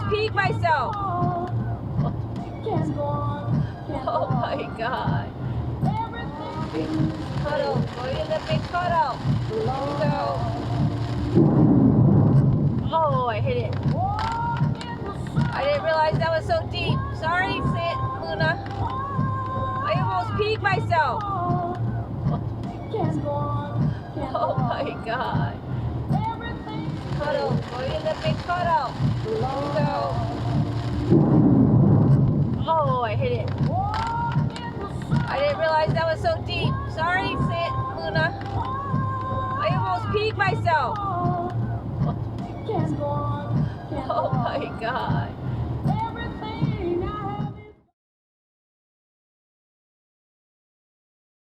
peed myself. Oh my God. Big puddle. Going in the big puddle. So, oh, I hit it. I didn't realize that was so deep. Sorry, Luna. I almost peed myself. Oh my God. Puddle. Going in the big puddle. So, oh, I hit it. I didn't realize that was so deep. Sorry, Luna. I almost peed myself. Oh my God.